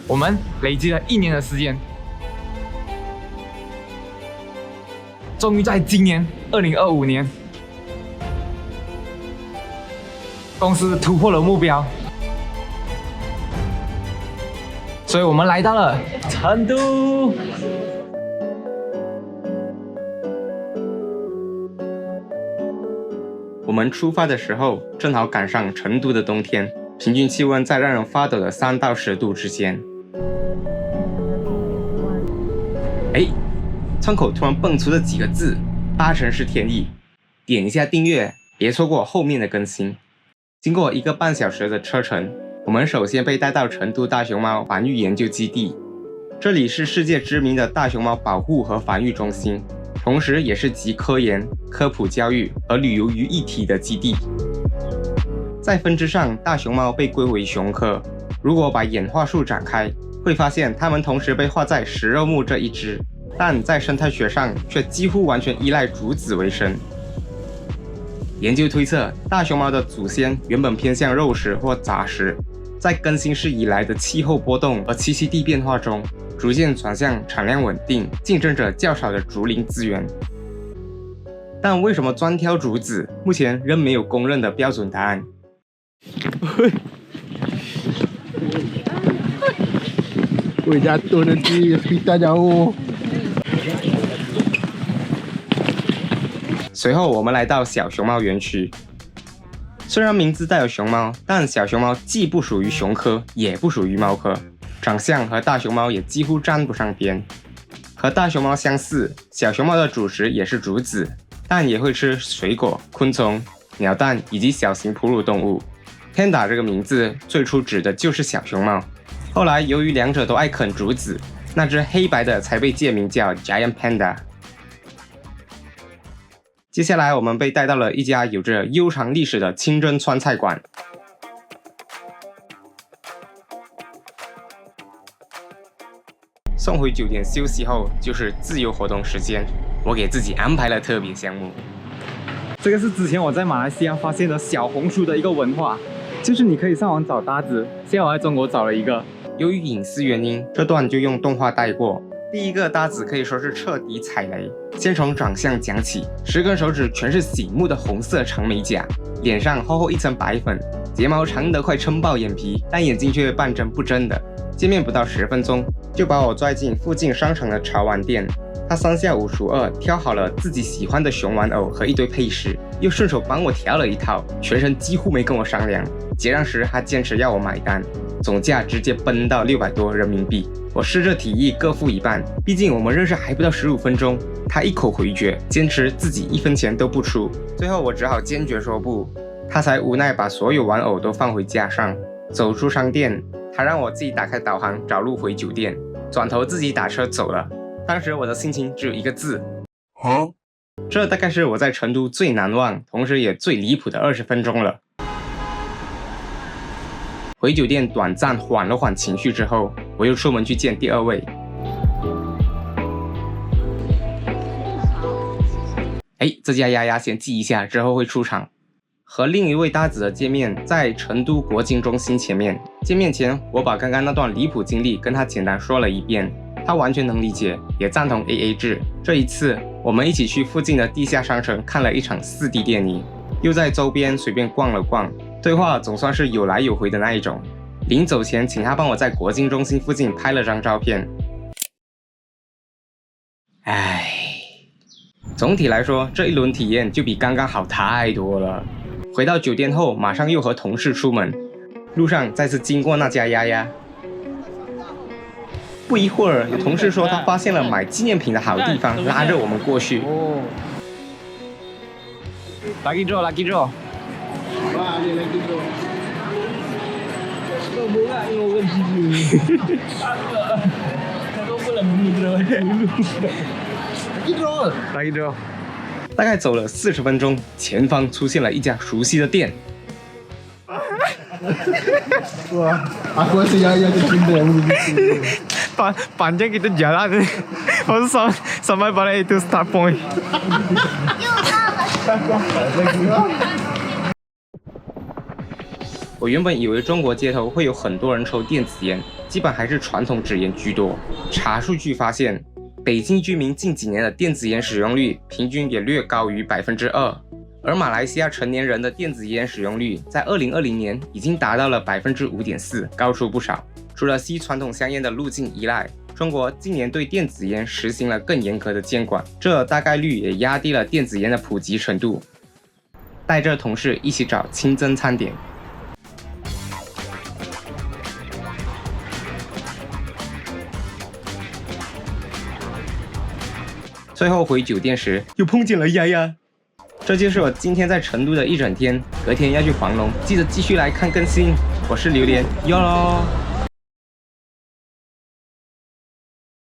我们累积了1年的时间，终于在今年2025年，公司突破了目标，所以我们来到了成都。我们出发的时候正好赶上成都的冬天，平均气温在让人发抖的3到10度之间。窗口突然蹦出了几个字：8成是天意。点一下订阅，别错过后面的更新。经过1个半小时的车程，我们首先被带到成都大熊猫繁育研究基地，这里是世界知名的大熊猫保护和繁育中心，同时也是集科研、科普教育和旅游于一体的基地。在分支上，大熊猫被归为熊科。如果把演化树展开，会发现它们同时被划在食肉目这一支，但在生态学上却几乎完全依赖竹子为生。研究推测，大熊猫的祖先原本偏向肉食或杂食，在更新世以来的气候波动和栖息地变化中，逐渐转向产量稳定、竞争者较少的竹林资源。但为什么专挑竹子，目前仍没有公认的标准答案。Woi jatuh nanti hospital jauh。随后我们来到小熊猫园区。虽然名字带有熊猫，但小熊猫既不属于熊科，也不属于猫科，长相和大熊猫也几乎沾不上边。和大熊猫相似，小熊猫的主食也是竹子，但也会吃水果、昆虫、鸟蛋以及小型哺乳动物。Panda 这个名字最初指的就是小熊猫，后来由于两者都爱啃竹子，那只黑白的才被借名叫 Giant Panda。接下来我们被带到了一家有着悠长历史的清真川菜馆。送回酒店休息后就是自由活动时间，我给自己安排了特别项目。这个是之前我在马来西亚发现的小红书的一个文化，就是你可以上网找搭子。现在我在中国找了一个，由于隐私原因，这段就用动画带过。第一个搭子可以说是彻底踩雷。先从长相讲起，10根手指全是醒目的红色长美甲，脸上厚厚一层白粉，睫毛长得快撑爆眼皮，但眼睛却半睁不睁的。见面不到10分钟，就把我拽进附近商场的潮玩店。他3下5除2挑好了自己喜欢的熊玩偶和一堆配饰，又顺手帮我挑了一套，全程几乎没跟我商量。结账时还坚持要我买单，总价直接奔到600多人民币。我试着提议各付一半，毕竟我们认识还不到15分钟。他一口回绝，坚持自己1分钱都不出。最后我只好坚决说不，他才无奈把所有玩偶都放回架上。走出商店，他让我自己打开导航找路回酒店，转头自己打车走了。当时我的心情只有一个字：这大概是我在成都最难忘，同时也最离谱的20分钟了。回酒店短暂缓了缓情绪之后，我又出门去见第2位。这家丫丫先记一下，之后会出场。和另一位搭子的见面在成都国金中心前面。见面前，我把刚刚那段离谱经历跟他简单说了一遍，他完全能理解，也赞同 AA 制。这一次，我们一起去附近的地下商城看了一场4D 电影，又在周边随便逛了逛，对话总算是有来有回的那一种。临走前，请他帮我在国金中心附近拍了张照片。总体来说，这一轮体验就比刚刚好太多了。回到酒店后，马上又和同事出门，路上再次经过那家丫丫。不一会儿，有同事说他发现了买纪念品的好地方，拉着我们过去。Lagi draw。Wah, ada lagi draw. Kau borak ni orang sini. Kau pula beli draw dulu. Lagi draw。大概走了40分钟，前方出现了一家熟悉的店。Wah, aku rasa Yaya tercinta begitu. Panjang kita jalan ni, sampai pada itu start point. 我原本以为中国街头会有很多人抽电子烟，基本还是传统纸烟居多。查数据发现，北京居民近几年的电子烟使用率平均也略高于2%，而马来西亚成年人的电子烟使用率在2020年已经达到了5.4%，高出不少。除了吸传统香烟的路径依赖，中国近年对电子烟实行了更严格的监管，这大概率也压低了电子烟的普及程度。带着同事一起找清真餐点。最后回酒店时，又碰见了丫丫。这就是我今天在成都的一整天，隔天要去黄龙，记得继续来看更新。我是榴莲，哟喽。